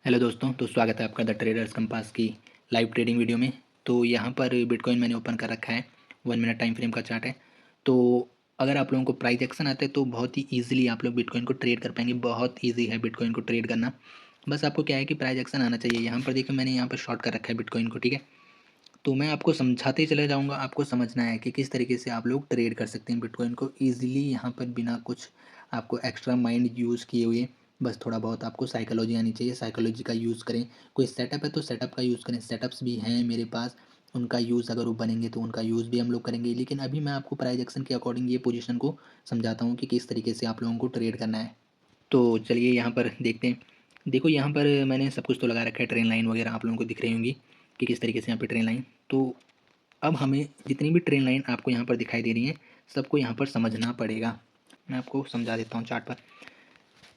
Hello दोस्तों, तो स्वागत है आपका द ट्रेडर्स कंपास की लाइव ट्रेडिंग वीडियो में। तो यहाँ पर बिटकॉइन मैंने ओपन कर रखा है। 1 मिनट टाइम फ्रेम का चार्ट है। तो अगर आप लोगों को प्राइस एक्शन आता है तो बहुत ही ईजिली आप लोग बिटकॉइन को ट्रेड कर पाएंगे। बहुत ईजी है बिटकॉइन को ट्रेड करना। बस आपको क्या है कि प्राइस एक्शन आना चाहिए। यहाँ पर देखिए मैंने यहाँ पर शॉर्ट कर रखा है बिटकॉइन को, ठीक है। तो मैं आपको समझाते ही चले जाऊँगा। आपको समझना है कि किस तरीके से आप लोग ट्रेड कर सकते हैं बिटकॉइन को ईज़िली, यहाँ पर बिना कुछ आपको एक्स्ट्रा माइंड यूज़ किए हुए। बस थोड़ा बहुत आपको साइकोलॉजी आनी चाहिए, साइकोलॉजी का यूज़ करें। कोई सेटअप है तो सेटअप का यूज़ करें, सेटअप्स भी हैं मेरे पास, उनका यूज़ अगर वो बनेंगे तो उनका यूज़ भी हम लोग करेंगे। लेकिन अभी मैं आपको प्राइस एक्शन के अकॉर्डिंग ये पोजीशन को समझाता हूँ कि किस तरीके से आप लोगों को ट्रेड करना है। तो चलिए यहाँ पर देखते हैं। देखो यहाँ पर मैंने सब कुछ तो लगा रखा है, ट्रेन लाइन वगैरह आप लोगों को दिख रही होंगी कि किस तरीके से यहाँ पे ट्रेन लाइन। तो अब हमें जितनी भी ट्रेन लाइन आपको यहाँ पर दिखाई दे रही है, सबको यहाँ पर समझना पड़ेगा। मैं आपको समझा देता हूँ चार्ट पर।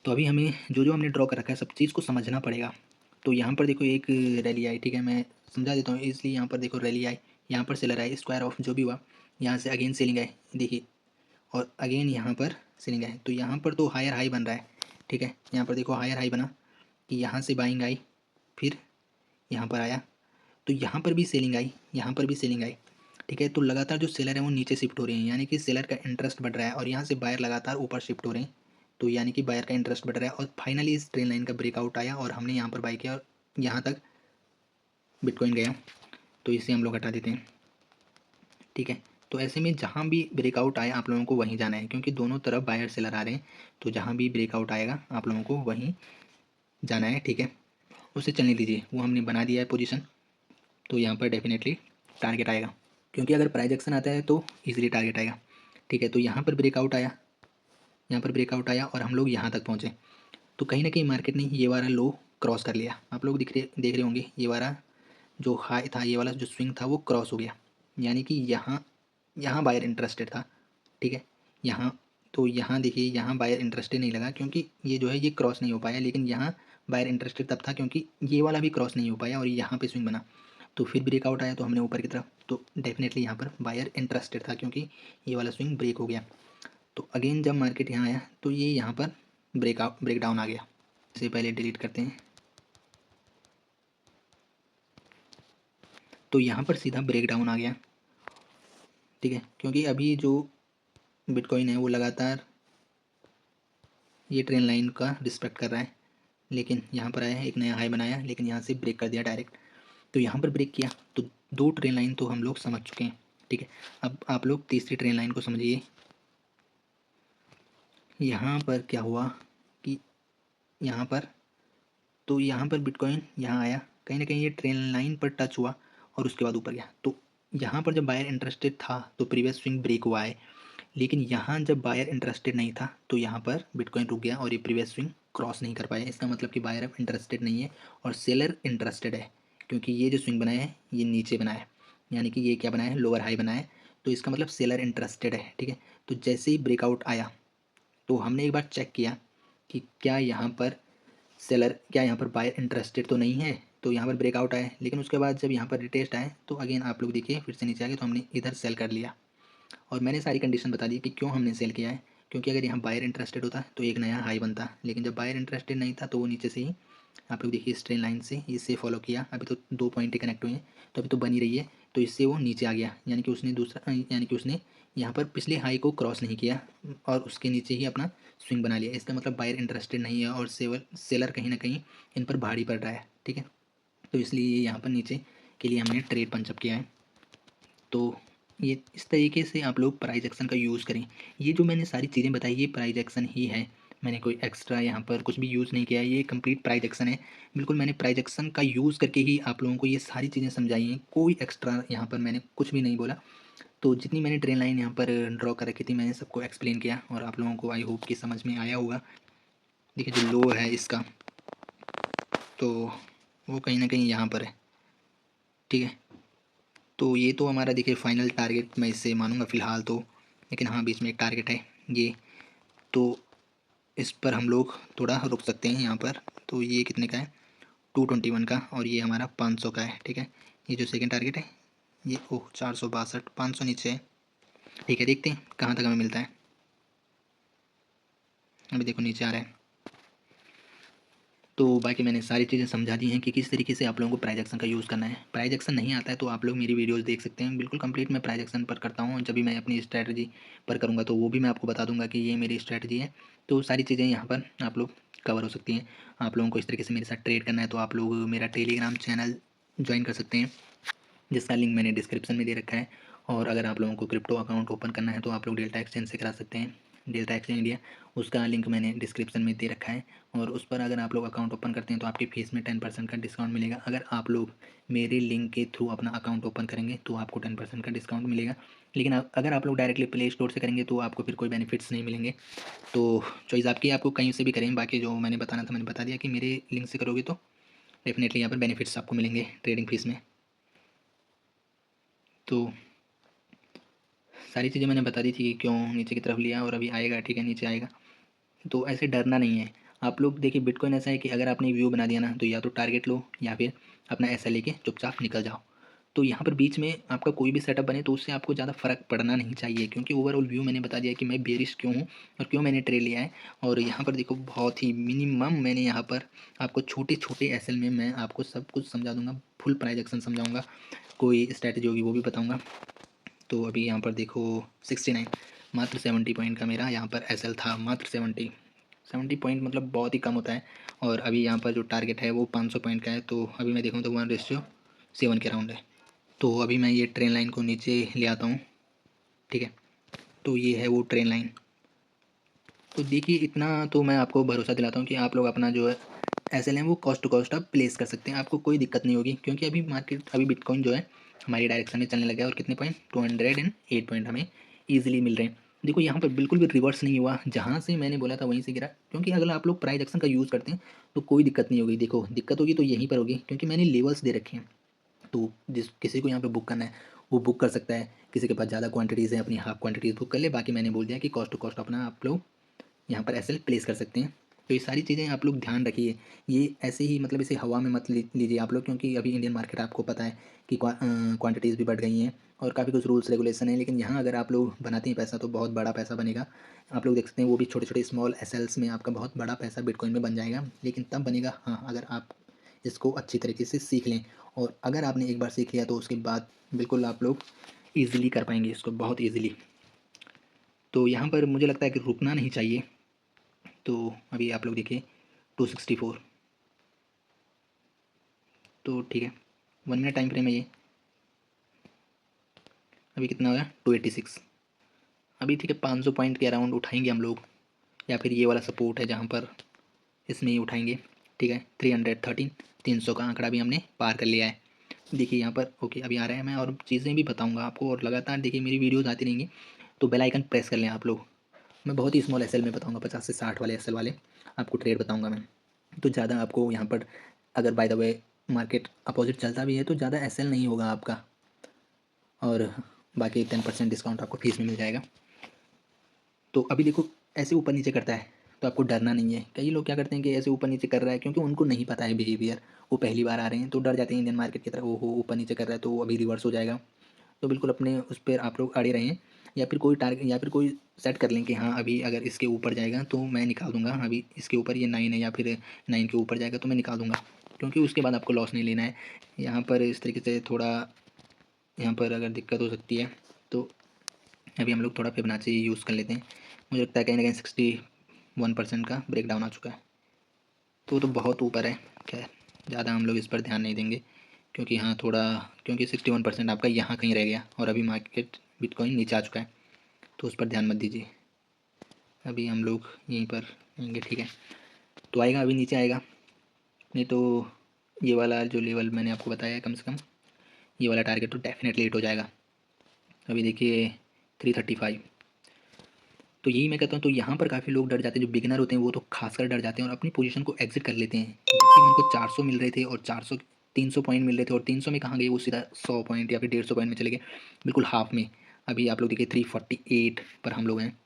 तो अभी हमें जो जो हमने ड्रॉ कर रखा है सब चीज़ को समझना पड़ेगा। तो यहाँ पर देखो एक रैली आई, ठीक है, मैं समझा देता हूँ। इसलिए यहाँ पर देखो रैली आई, यहाँ पर सेलर आई, स्क्वायर ऑफ जो भी हुआ, यहाँ से अगेन सेलिंग आई, देखिए, और अगेन यहाँ पर सेलिंग आई। तो यहाँ पर तो हायर हाई बन रहा है, ठीक है। यहाँ पर देखो हायर हाई बना कि यहाँ से बाइंग आई, फिर यहाँ पर आया, तो यहाँ पर भी सेलिंग आई, यहाँ पर भी सेलिंग आई, ठीक है। तो लगातार जो सेलर है वो नीचे शिफ्ट हो रहे हैं, यानी कि सेलर का इंटरेस्ट बढ़ रहा है, और यहाँ से बायर लगातार ऊपर शिफ्ट हो रहे हैं। तो यानी कि बायर का इंटरेस्ट बढ़ रहा है, और फाइनली इस ट्रेन लाइन का ब्रेकआउट आया और हमने यहाँ पर बाई किया और यहाँ तक बिटकॉइन गया। तो इसे हम लोग हटा देते हैं, ठीक है। तो ऐसे में जहाँ भी ब्रेकआउट आया आप लोगों को वहीं जाना है, क्योंकि दोनों तरफ बायर सेलर आ रहे हैं। तो जहाँ भी ब्रेकआउट आएगा आप लोगों को वहीं जाना है, ठीक है। उसे चलने दीजिए, वो हमने बना दिया है पोजीशन। तो यहाँ पर डेफिनेटली टारगेट आएगा, क्योंकि अगर प्राइस एक्शन आता है तो इजीली टारगेट आएगा, ठीक है। तो यहाँ पर ब्रेकआउट आया, यहाँ पर ब्रेकआउट आया और हम लोग यहाँ तक पहुँचे। तो कहीं ना कहीं मार्केट ने ये वाला लो क्रॉस कर लिया। आप लोग देख रहे होंगे, ये वाला जो हाई था, ये वाला जो स्विंग था वो क्रॉस हो गया, यानी कि यहाँ यहाँ बायर इंटरेस्टेड था, ठीक है। यहाँ तो यहाँ देखिए, यहाँ बायर इंटरेस्टेड नहीं लगा, क्योंकि ये जो है ये क्रॉस नहीं हो पाया। लेकिन यहाँ बायर इंटरेस्टेड तब था क्योंकि ये वाला भी क्रॉस नहीं हो पाया और यहाँ पे स्विंग बना। तो फिर ब्रेकआउट आया तो हमने ऊपर की तरफ, तो डेफिनेटली यहाँ पर बायर इंटरेस्टेड था, क्योंकि ये वाला स्विंग ब्रेक हो गया। तो अगेन जब मार्केट यहाँ आया तो ये यहाँ पर ब्रेक डाउन आ गया। इसे पहले डिलीट करते हैं। तो यहाँ पर सीधा ब्रेक डाउन आ गया, ठीक है, क्योंकि अभी जो बिटकॉइन है वो लगातार ये ट्रेन लाइन का रिस्पेक्ट कर रहा है। लेकिन यहाँ पर आया है, एक नया हाई बनाया, लेकिन यहाँ से ब्रेक कर दिया डायरेक्ट। तो यहाँ पर ब्रेक किया, तो दो ट्रेन लाइन तो हम लोग समझ चुके हैं, ठीक है। अब आप लोग तीसरी ट्रेन लाइन को समझिए। यहाँ पर क्या हुआ कि यहाँ पर, तो यहाँ पर बिटकॉइन यहाँ आया, कहीं ना कहीं ये ट्रेन लाइन पर टच हुआ और उसके बाद ऊपर गया। तो यहाँ पर जब बायर इंटरेस्टेड था तो प्रीवियस स्विंग ब्रेक हुआ है। लेकिन यहाँ जब बायर इंटरेस्टेड नहीं था तो यहाँ पर बिटकॉइन रुक गया और ये प्रीवियस स्विंग क्रॉस नहीं कर पाया। इसका मतलब कि बायर अब इंटरेस्टेड नहीं है और सेलर इंटरेस्टेड है, क्योंकि ये जो स्विंग बनाया है ये नीचे बनाया है, यानी कि ये क्या बनाया है, लोअर हाई बनाया है। तो इसका मतलब सेलर इंटरेस्टेड है, ठीक है। तो जैसे ही ब्रेकआउट आया तो हमने एक बार चेक किया कि क्या यहाँ पर सेलर, क्या यहाँ पर बायर इंटरेस्टेड तो नहीं है। तो यहाँ पर ब्रेकआउट आया, लेकिन उसके बाद जब यहाँ पर रिटेस्ट आए तो अगेन आप लोग देखिए फिर से नीचे आ गए, तो हमने इधर सेल कर लिया। और मैंने सारी कंडीशन बता दी कि क्यों हमने सेल किया है, क्योंकि अगर यहाँ बायर इंटरेस्टेड होता तो एक नया हाई बनता, लेकिन जब बायर इंटरेस्टेड नहीं था तो वो नीचे से ही, आप लोग देखिए स्ट्रेन लाइन से इससे फॉलो किया। अभी तो दो पॉइंट कनेक्ट हुए हैं, तो अभी तो बनी रही है। तो इससे वो नीचे आ गया, यानी कि उसने दूसरा, यानी कि उसने यहाँ पर पिछले हाई को क्रॉस नहीं किया और उसके नीचे ही अपना स्विंग बना लिया। इसका मतलब बायर इंटरेस्टेड नहीं है और सेलर कहीं ना कहीं इन पर भारी पड़ रहा है, ठीक है। तो इसलिए ये यहाँ पर नीचे के लिए हमने ट्रेड पंचअप किया है। तो ये इस तरीके से आप लोग प्राइस एक्शन का यूज़ करें। ये जो मैंने सारी चीज़ें बताई ये प्राइस एक्शन ही है, मैंने कोई एक्स्ट्रा यहाँ पर कुछ भी यूज़ नहीं किया है। ये कंप्लीट प्राइस एक्शन है, बिल्कुल मैंने प्राइस एक्शन का यूज़ करके ही आप लोगों को ये सारी चीज़ें समझाई हैं। कोई एक्स्ट्रा यहाँ पर मैंने कुछ भी नहीं बोला। तो जितनी मैंने ट्रेन लाइन यहाँ पर ड्रॉ कर रखी थी मैंने सबको एक्सप्लेन किया और आप लोगों को आई होप कि समझ में आया होगा। देखिए जो लो है इसका, तो वो कहीं ना कहीं यहाँ पर है, ठीक है। तो ये तो हमारा देखिए फाइनल टारगेट मैं इससे मानूंगा फ़िलहाल तो, लेकिन हाँ बीच में एक टारगेट है ये, तो इस पर हम लोग थोड़ा रुक सकते हैं यहाँ पर। तो ये कितने का है, 221 का, और ये हमारा 500 का है, ठीक है। ये जो सेकंड टारगेट है ये, ओह 462, 500 नीचे है, ठीक है। देखते हैं कहाँ तक हमें मिलता है। अभी देखो नीचे आ रहा है, तो बाकी मैंने सारी चीज़ें समझा दी हैं कि किस तरीके से आप लोगों को प्राइस एक्शन का यूज़ करना है। प्राइस एक्शन नहीं आता है तो आप लोग मेरी वीडियोज़ देख सकते हैं, बिल्कुल कंप्लीट मैं प्राइस एक्शन पर करता हूँ। जब भी मैं अपनी स्ट्रैटेजी पर करूँगा तो वो भी मैं आपको बता दूँगा कि ये मेरी स्ट्रैटेजी है। तो सारी चीज़ें यहाँ पर आप लोग कवर हो सकती हैं। आप लोगों को इस तरीके से मेरे साथ ट्रेड करना है तो आप लोग मेरा टेलीग्राम चैनल ज्वाइन कर सकते हैं, जिसका लिंक मैंने डिस्क्रिप्शन में दे रखा है। और अगर आप लोगों को क्रिप्टो अकाउंट ओपन करना है तो आप लोग डेल्टा एक्सचेंज से करा सकते हैं, डेल्टा एक्सचेंज इंडिया, उसका लिंक मैंने डिस्क्रिप्शन में दे रखा है। और उस पर अगर आप लोग अकाउंट ओपन करते हैं तो आपकी फ़ीस में 10% का डिस्काउंट मिलेगा। अगर आप लोग मेरे लिंक के थ्रू अपना अकाउंट ओपन करेंगे तो आपको 10% का डिस्काउंट मिलेगा। लेकिन अगर आप लोग डायरेक्टली प्ले स्टोर से करेंगे तो आपको फिर कोई बेनिफिट्स नहीं मिलेंगे। तो चॉइस आपकी है, आपको कहीं से भी करें। बाकी जो मैंने बताना था मैंने बता दिया कि मेरे लिंक से करोगे तो डेफिनेटली यहाँ पर बेनिफिट्स आपको मिलेंगे ट्रेडिंग फीस में। तो सारी चीज़ें मैंने बता दी थी कि क्यों नीचे की तरफ लिया और अभी आएगा, ठीक है, नीचे आएगा। तो ऐसे डरना नहीं है। आप लोग देखिए, बिटकॉइन ऐसा है कि अगर आपने व्यू बना दिया ना तो या तो टारगेट लो या फिर अपना ऐसा लेके चुपचाप निकल जाओ। तो यहाँ पर बीच में आपका कोई भी सेटअप बने तो उससे आपको ज़्यादा फ़र्क पड़ना नहीं चाहिए, क्योंकि ओवरऑल व्यू मैंने बता दिया कि मैं बेरिश क्यों हूँ और क्यों मैंने ट्रेड लिया है। और यहाँ पर देखो, बहुत ही मिनिमम मैंने यहाँ पर आपको छोटे छोटे एसएल में मैं आपको सब कुछ समझा दूंगा, फुल प्राइस एक्शन समझाऊंगा, कोई स्ट्रैटेजी होगी वो भी बताऊंगा। तो अभी यहाँ पर देखो 69, मात्र 70 पॉइंट का मेरा यहाँ पर एसएल था, मात्र 70 पॉइंट, मतलब बहुत ही कम होता है। और अभी यहाँ पर जो टारगेट है वो 500 पॉइंट का है। तो अभी मैं देखूँ तो 1:7 के राउंड है। तो अभी मैं ये ट्रेन लाइन को नीचे ले आता हूँ, ठीक है। तो ये है वो ट्रेन लाइन। तो देखिए, इतना तो मैं आपको भरोसा दिलाता हूँ कि आप लोग अपना जो है एसएल है वो कॉस्ट टू कॉस्ट आप प्लेस कर सकते हैं, आपको कोई दिक्कत नहीं होगी। क्योंकि अभी मार्केट, अभी बिटकॉइन जो है हमारी डायरेक्शन में चलने लगा है। और कितने पॉइंट, 208 पॉइंट हमें ईजिली मिल रहे हैं। देखो यहाँ पर बिल्कुल भी रिवर्स नहीं हुआ, जहाँ से मैंने बोला था वहीं से गिरा। क्योंकि अगर आप लोग प्राइस एक्शन का यूज़ करते हैं तो कोई दिक्कत नहीं होगी। देखो, दिक्कत होगी तो यहीं पर होगी, क्योंकि मैंने लेवल्स दे रखे हैं। तो जिस किसी को यहाँ पे बुक करना है वो बुक कर सकता है। किसी के पास ज़्यादा क्वांटिटीज़ है, अपनी हाफ क्वांटिटीज़ बुक कर ले। बाकी मैंने बोल दिया कि कॉस्ट टू कॉस्ट अपना आप लोग यहाँ पर एसएल प्लेस कर सकते हैं। तो ये सारी चीज़ें आप लोग ध्यान रखिए। ये ऐसे ही, मतलब इसे हवा में मत लीजिए आप लोग, क्योंकि अभी इंडियन मार्केट आपको पता है कि क्वांटिटीज़ भी बढ़ गई हैं और काफ़ी कुछ रूल्स रेगुलेशन है। लेकिन यहाँ अगर आप लोग बनाते हैं पैसा तो बहुत बड़ा पैसा बनेगा। आप लोग देख सकते हैं वो भी छोटे छोटे स्मॉल एसएल्स में आपका बहुत बड़ा पैसा बिटकॉइन में बन जाएगा। लेकिन तब बनेगा, हाँ, अगर आप इसको अच्छी तरीके से सीख लें। और अगर आपने एक बार सीख लिया तो उसके बाद बिल्कुल आप लोग ईजिली कर पाएंगे इसको, बहुत ईजिली। तो यहाँ पर मुझे लगता है कि रुकना नहीं चाहिए। तो अभी आप लोग देखिए 264, तो ठीक है, 1 मिनट टाइम फ्रेम है ये। अभी कितना हो गया, 286। अभी ठीक है, 500 पॉइंट के अराउंड उठाएंगे हम लोग, या फिर ये वाला सपोर्ट है जहाँ पर, इसमें ही उठाएंगे, ठीक है। 313, 300 का आंकड़ा भी हमने पार कर लिया है। देखिए यहाँ पर ओके अभी आ रहा है। मैं और चीज़ें भी बताऊँगा आपको, और लगातार देखिए मेरी वीडियोज़ आती रहेंगी। तो बेल आइकन प्रेस कर लें आप लोग। मैं बहुत ही स्मॉल एसएल में बताऊँगा, 50 से 60 वाले एसएल वाले आपको ट्रेड बताऊँगा मैं। तो ज़्यादा आपको यहाँ पर, अगर by the way market opposite चलता भी है तो ज़्यादा एसएल नहीं होगा आपका। और बाकी 10% डिस्काउंट आपको फीस में मिल जाएगा। तो अभी देखो, ऐसे ऊपर नीचे करता है तो आपको डरना नहीं है। कई लोग क्या करते हैं कि ऐसे ऊपर नीचे कर रहा है, क्योंकि उनको नहीं पता है बिहेवियर, वो पहली बार आ रहे हैं तो डर जाते हैं इंडियन मार्केट की तरफ। वो हो ऊपर नीचे कर रहा है तो अभी रिवर्स हो जाएगा। तो बिल्कुल अपने उस पर आप लोग अड़े रहें, या फिर कोई टारगेट, या फिर कोई सेट कर लें कि हाँ अभी अगर इसके ऊपर जाएगा तो मैं निकाल दूंगा। अभी इसके ऊपर ये 9 है या फिर 9 के ऊपर जाएगा तो मैं निकाल दूंगा, क्योंकि उसके बाद आपको लॉस नहीं लेना है। यहाँ पर इस तरीके से थोड़ा, यहाँ पर अगर दिक्कत हो सकती है तो अभी हम लोग थोड़ा फिबोनाची यूज़ कर लेते हैं। मुझे लगता है कहीं ना कहीं 61% का ब्रेक डाउन आ चुका है। तो बहुत ऊपर है। खैर, ज़्यादा हम लोग इस पर ध्यान नहीं देंगे, क्योंकि हाँ थोड़ा, क्योंकि 61% आपका यहाँ कहीं रह गया और अभी मार्केट बिटकॉइन नीचे आ चुका है, तो उस पर ध्यान मत दीजिए। अभी हम लोग यहीं पर रहेंगे, ठीक है। तो आएगा, अभी नीचे आएगा, नहीं तो ये वाला जो लेवल मैंने आपको बताया है, कम से कम ये वाला टारगेट तो डेफिनेटली हिट हो जाएगा। अभी देखिए 335। तो यही मैं कहता हूँ, तो यहाँ पर काफ़ी लोग डर जाते हैं, जो बिगिनर होते हैं वो तो खासकर डर जाते हैं और अपनी पोजीशन को एग्जिट कर लेते हैं। जबकि उनको 400 मिल रहे थे और 400, 300 पॉइंट मिल रहे थे, और 300 में कहाँ गए वो, सीधा 100 पॉइंट या फिर 150 पॉइंट में चले गए, बिल्कुल हाफ में। अभी आप लोग देखिए 348 पर हम लोग हैं।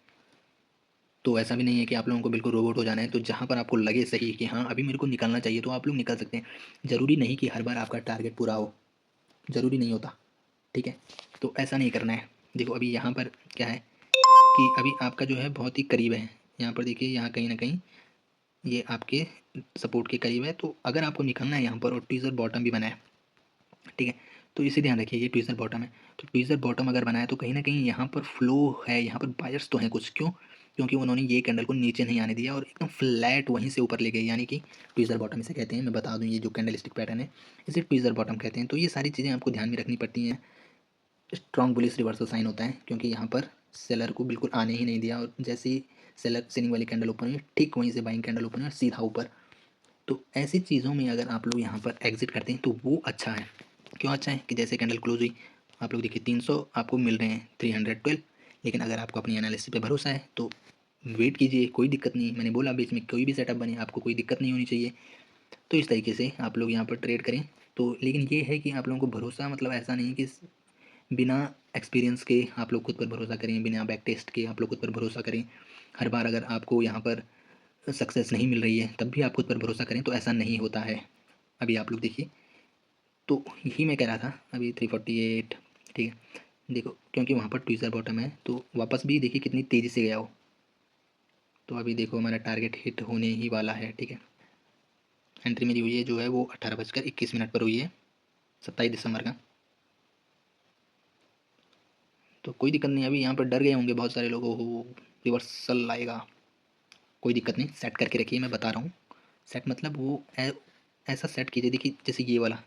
तो ऐसा भी नहीं है कि आप लोगों को बिल्कुल रोबोट हो जाना है। तो जहाँ पर आपको लगे सही कि हाँ अभी मेरे को निकलना चाहिए तो आप लोग निकल सकते हैं। ज़रूरी नहीं कि हर बार आपका टारगेट पूरा हो, ज़रूरी नहीं होता, ठीक है। तो ऐसा नहीं करना है। देखो अभी यहाँ पर क्या है कि अभी आपका जो है बहुत ही करीब है। यहाँ पर देखिए, यहाँ कहीं ना कहीं ये आपके सपोर्ट के करीब है। तो अगर आपको निकलना है यहाँ पर, और ट्वीज़र बॉटम भी बना है, ठीक है, तो इसे ध्यान रखिए, ये ट्वीज़र बॉटम है। तो ट्वीज़र बॉटम अगर बनाया तो कहीं न कहीं यहाँ पर फ्लो है, यहाँ पर बायर्स तो हैं कुछ। क्यों? क्योंकि उन्होंने ये कैंडल को नीचे नहीं आने दिया और एकदम फ्लैट वहीं से ऊपर ले गए, यानी कि ट्वीज़र बॉटम इसे कहते हैं। मैं बता दूँ, ये जो कैंडलस्टिक पैटर्न है इसे ट्वीज़र बॉटम कहते हैं। तो ये सारी चीज़ें आपको ध्यान में रखनी पड़ती हैं। स्ट्रॉन्ग बुलिश रिवर्सल साइन होता है, क्योंकि यहाँ पर सेलर को बिल्कुल आने ही नहीं दिया, और जैसे ही सेलर सेलिंग वाली कैंडल ओपन हुई, ठीक वहीं से बाइंग कैंडल ओपन हुई और सीधा ऊपर। तो ऐसी चीज़ों में अगर आप लोग यहाँ पर एग्जिट करते हैं तो वो अच्छा है। क्यों अच्छा है? कि जैसे कैंडल क्लोज हुई, आप लोग देखिए 300 आपको मिल रहे हैं 312, लेकिन अगर आपको अपनी एनालिसिस पे भरोसा है तो वेट कीजिए, कोई दिक्कत नहीं। मैंने बोला बीच में कोई भी सेटअप बने आपको कोई दिक्कत नहीं होनी चाहिए। तो इस तरीके से आप लोग यहाँ पर ट्रेड करें। तो लेकिन ये है कि आप लोगों को भरोसा, मतलब ऐसा नहीं कि बिना एक्सपीरियंस के आप लोग खुद पर भरोसा करें, बिना बैक टेस्ट के आप लोग खुद पर भरोसा करें। हर बार अगर आपको यहाँ पर सक्सेस नहीं मिल रही है तब भी आप खुद पर भरोसा करें, तो ऐसा नहीं होता है। अभी आप लोग देखिए, तो यही मैं कह रहा था, अभी 348, ठीक है, देखो क्योंकि वहाँ पर ट्वीज़र बॉटम है तो वापस भी देखिए कितनी तेज़ी से गया हो। तो अभी देखो हमारा टारगेट हिट होने ही वाला है, ठीक है। एंट्री मेरी हुई है जो है वो 18:21 पर हुई है, 27 दिसंबर का। तो कोई दिक्कत नहीं, अभी यहाँ पर डर गए होंगे बहुत सारे लोग, हो रिवर्सल आएगा, कोई दिक्कत नहीं, सेट करके रखिए, मैं बता रहा हूँ। सेट मतलब वो ऐसा सेट कीजिए, देखिए जैसे ये वाला,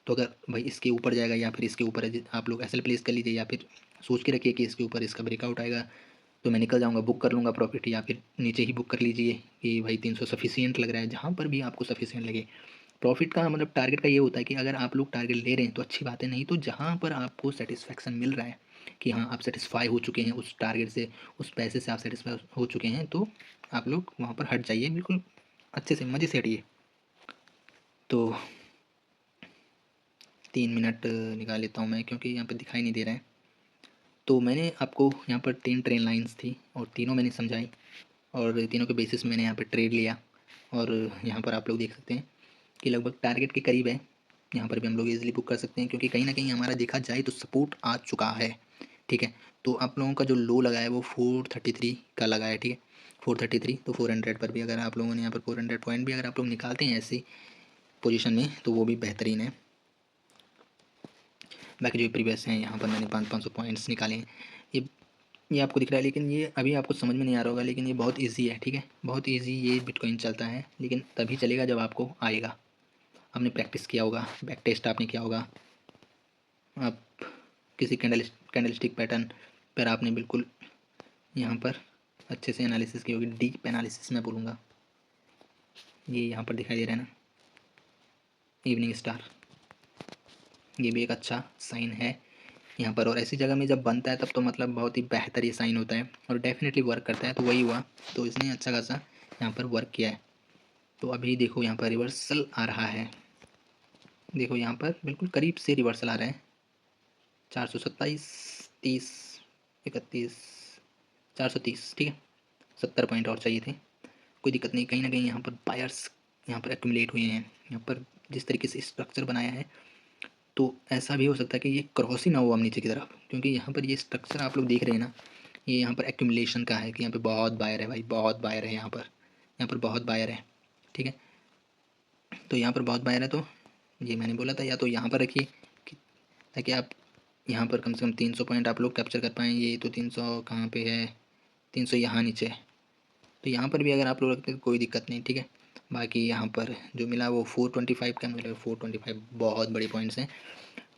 तो अगर भाई इसके ऊपर जाएगा या फिर इसके ऊपर है, आप लोग ऐसे प्लेस कर लीजिए, या फिर सोच के रखिए कि इसके ऊपर इसका ब्रेकआउट आएगा तो मैं निकल जाऊंगा, बुक कर लूँगा प्रॉफिट, या फिर नीचे ही बुक कर लीजिए कि भाई 300 सफिशियंट लग रहा है, जहाँ पर भी आपको सफिशियंट लगे। प्रॉफिट का मतलब टारगेट का ये होता है कि अगर आप लोग टारगेट ले रहे हैं तो अच्छी बात है, नहीं तो जहाँ पर आपको सेटिस्फेक्शन मिल रहा है कि हाँ आप सेटिस्फाई हो चुके हैं उस टारगेट से, उस पैसे से आप सेटिस्फाई हो चुके हैं, तो आप लोग वहाँ पर हट जाइए, बिल्कुल अच्छे से मज़े से हटिए। तो 3 मिनट निकाल लेता हूँ मैं, क्योंकि यहाँ पर दिखाई नहीं दे रहा है। तो मैंने आपको यहाँ पर 3 ट्रेन लाइन्स थी और तीनों मैंने समझाई, और तीनों के बेसिस में मैंने यहाँ पर ट्रेड लिया। और यहाँ पर आप लोग देख सकते हैं कि लगभग टारगेट के करीब है, यहाँ पर भी हम लोग इजीली बुक कर सकते हैं, क्योंकि कहीं ना कहीं हमारा देखा जाए तो सपोर्ट आ चुका है, ठीक है। तो आप लोगों का जो लो लगा है वो 433 का लगा है, ठीक है, 433। तो 400 पर भी अगर आप लोगों ने यहाँ पर 400 पॉइंट भी अगर आप लोग निकालते हैं ऐसी पोजीशन में तो वो भी बेहतरीन है। बाकी जो प्रीवियस हैं यहाँ पर मैंने 500 पॉइंट्स निकाले हैं, ये आपको दिख रहा है, लेकिन ये अभी आपको समझ में नहीं आ रहा होगा, लेकिन ये बहुत इजी है, ठीक है, बहुत इजी ये बिटकॉइन चलता है, लेकिन तभी चलेगा जब आपको आएगा, आपने प्रैक्टिस किया होगा, बैक टेस्ट आपने किया होगा, आप किसी कैंडलस्टिक पैटर्न पर आपने बिल्कुल यहाँ पर अच्छे से एनालिसिस की होगी, डीप एनालिसिस मैं बोलूँगा। ये यहाँ पर दिखाई दे रहा है ना, इवनिंग स्टार, ये भी एक अच्छा साइन है यहाँ पर, और ऐसी जगह में जब बनता है तब तो मतलब बहुत ही बेहतर ये साइन होता है और डेफिनेटली वर्क करता है। तो वही हुआ, तो इसने अच्छा खासा यहाँ पर वर्क किया है। तो अभी देखो यहाँ पर रिवर्सल आ रहा है, देखो यहाँ पर बिल्कुल करीब से रिवर्सल आ रहा है, 427, 30, 31, 430, ठीक है, 70 पॉइंट और चाहिए थे, कोई दिक्कत नहीं। कहीं ना कहीं यहाँ पर बायर्स यहाँ पर एक्यूमुलेट हुए हैं, यहाँ पर जिस तरीके से स्ट्रक्चर बनाया है, तो ऐसा भी हो सकता है कि ये क्रॉस ही ना हो हम नीचे की तरफ, क्योंकि यहाँ पर ये स्ट्रक्चर आप लोग देख रहे हैं ना, ये यहाँ पर एक्यूमुलेशन का है कि यहाँ पे बहुत बायर है भाई, बहुत बायर है यहाँ पर बहुत बायर है, ठीक है। तो यहाँ पर बहुत बायर है, तो ये मैंने बोला था या तो यहाँ पर रखिए ताकि आप यहाँ पर कम से कम 300 पॉइंट आप लोग कैप्चर कर पाएँ। ये तो 300 कहाँ पे है, 300 यहाँ नीचे है, तो यहाँ पर भी अगर आप लोग रखते हैं तो कोई दिक्कत नहीं, ठीक है। बाकी यहाँ पर जो मिला वो 425 का, मतलब 425 बहुत बड़े पॉइंट्स हैं।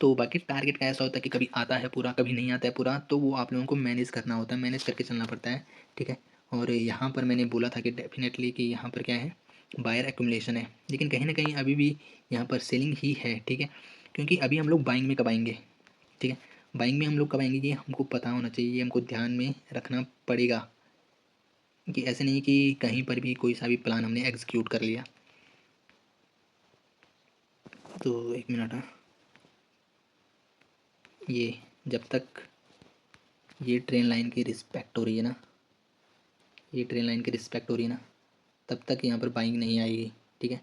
तो बाकी टारगेट का ऐसा होता है कि कभी आता है पूरा, कभी नहीं आता है पूरा, तो वो आप लोगों को मैनेज करना होता है, मैनेज करके चलना पड़ता है, ठीक है। और यहाँ पर मैंने बोला था कि डेफिनेटली कि यहाँ पर क्या है, बायर एक्यूमुलेशन है, लेकिन कहीं ना कहीं अभी भी यहाँ पर सेलिंग ही है, ठीक है। क्योंकि अभी हम लोग बाइंग में कब आएंगे, ठीक है, बाइंग में हम लोग कब आएंगे ये हमको पता होना चाहिए, ये हमको ध्यान में रखना पड़ेगा कि ऐसे नहीं कि कहीं पर भी कोई सा भी प्लान हमने एग्जीक्यूट कर लिया। तो 1 मिनट, हाँ, ये जब तक ये ट्रेन लाइन की रिस्पेक्ट हो रही है ना, ये ट्रेन लाइन की रिस्पेक्ट हो रही है ना, तब तक यहाँ पर बाइंग नहीं आएगी, ठीक है।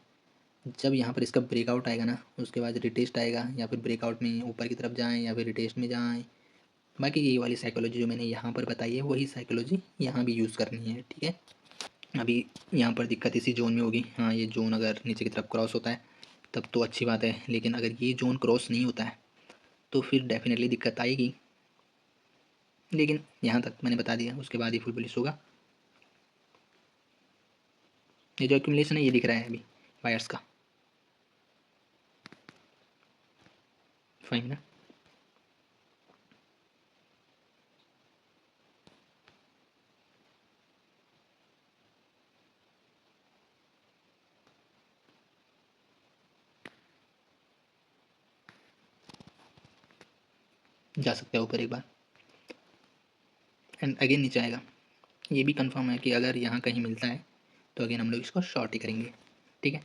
जब यहाँ पर इसका ब्रेकआउट आएगा ना, उसके बाद रिटेस्ट आएगा, या फिर ब्रेकआउट में ऊपर की तरफ जाएँ या फिर रिटेस्ट में जाएँ। बाकी ये वाली साइकोलॉजी जो मैंने यहाँ पर बताई है वही साइकोलॉजी यहाँ भी यूज़ करनी है, ठीक है। अभी यहाँ पर दिक्कत इसी जोन में होगी। हाँ, ये जोन अगर नीचे की तरफ क्रॉस होता है तब तो अच्छी बात है, लेकिन अगर ये जोन क्रॉस नहीं होता है तो फिर डेफिनेटली दिक्कत आएगी। लेकिन यहाँ तक मैंने बता दिया, उसके बाद ही फुल पुलिस होगा। ये जो एक्यूमुलेशन है ये दिख रहा है अभी वायर्स का, फाइन ना। जा सकते हैं ऊपर एक बार एंड अगेन नीचे आएगा। ये भी कंफर्म है कि अगर यहाँ कहीं मिलता है तो अगेन हम लोग इसको शॉर्ट ही करेंगे, ठीक है।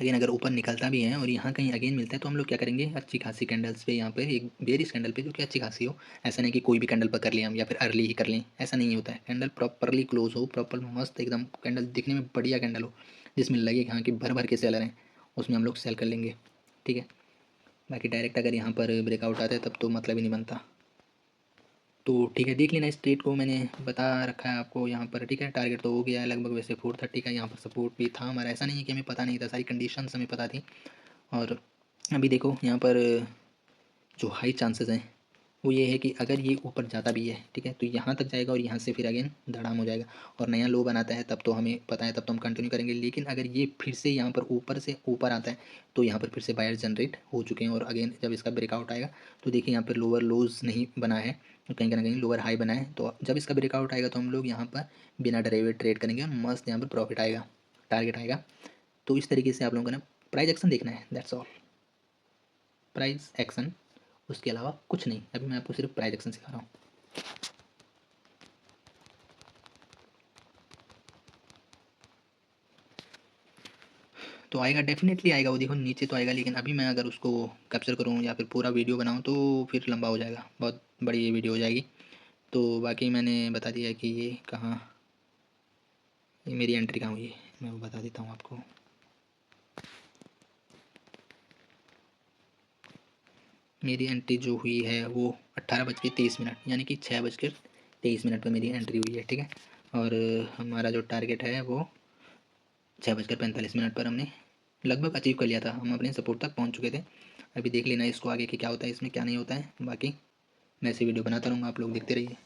अगेन अगर ऊपर निकलता भी है और यहाँ कहीं अगेन मिलता है तो हम लोग क्या करेंगे, अच्छी खासी कैंडल्स पे यहाँ पे एक बेरिस कैंडल पे जो कि अच्छी खासी हो। ऐसा नहीं कि कोई भी कैंडल पर कर लें हम या फिर अर्ली ही कर लें, ऐसा नहीं होता है। कैंडल प्रॉपरली क्लोज हो, प्रॉपर मस्त एकदम कैंडल दिखने में बढ़िया कैंडल हो, जिसमें लगे हाँ कि भर भर के सेलर हैं, उसमें हम लोग सेल कर लेंगे, ठीक है। बाकी डायरेक्ट अगर यहाँ पर ब्रेकआउट आता है तब तो मतलब ही नहीं बनता। तो ठीक है, देख लेना इस ट्रेड को, मैंने बता रखा है आपको यहाँ पर, ठीक है। टारगेट तो हो गया है लगभग, वैसे 430 का यहाँ पर सपोर्ट भी था हमारा, ऐसा नहीं है कि हमें पता नहीं था, सारी कंडीशंस हमें पता थी। और अभी देखो यहाँ पर जो हाई चांसेस हैं वो ये है कि अगर ये ऊपर जाता भी है, ठीक है, तो यहाँ तक जाएगा और यहाँ से फिर अगेन धड़ाम हो जाएगा और नया लो बनाता है, तब तो हमें पता है, तब तो हम कंटिन्यू करेंगे। लेकिन अगर ये फिर से यहाँ पर ऊपर से ऊपर आता है तो यहाँ पर फिर से बायर जनरेट हो चुके हैं और अगेन जब इसका ब्रेकआउट आएगा तो देखिए यहाँ पर लोअर लोज नहीं बना है, कहीं ना कहीं लोअर हाई बना है। तो जब इसका ब्रेकआउट आएगा तो हम लोग यहाँ पर बिना डरे हुए ट्रेड करेंगे और मस्त यहाँ पर प्रॉफिट आएगा, टारगेट आएगा। तो इस तरीके से आप लोगों को ना प्राइस एक्शन देखना है, दैट्स ऑल। प्राइस एक्शन, उसके अलावा कुछ नहीं। अभी मैं आपको सिर्फ प्राइस एक्शन सिखा रहा हूँ। तो आएगा, डेफिनेटली आएगा, वो देखो नीचे तो आएगा, लेकिन अभी मैं अगर उसको कैप्चर करूँ या फिर पूरा वीडियो बनाऊँ तो फिर लंबा हो जाएगा, बहुत बड़ी ये वीडियो हो जाएगी। तो बाकी मैंने बता दिया कि ये कहाँ, ये मेरी एंट्री कहाँ हुई है, मैं वो बता देता हूँ आपको। मेरी एंट्री जो हुई है वो 18:23, यानी कि 6:23 पर मेरी एंट्री हुई है, ठीक है। और हमारा जो टारगेट है वो 6:45 पर हमने लगभग अचीव कर लिया था, हम अपने सपोर्ट तक पहुंच चुके थे। अभी देख लेना इसको आगे कि क्या होता है, इसमें क्या नहीं होता है। बाकी मैं ऐसी वीडियो बनाता रहूँगा, आप लोग देखते रहिए।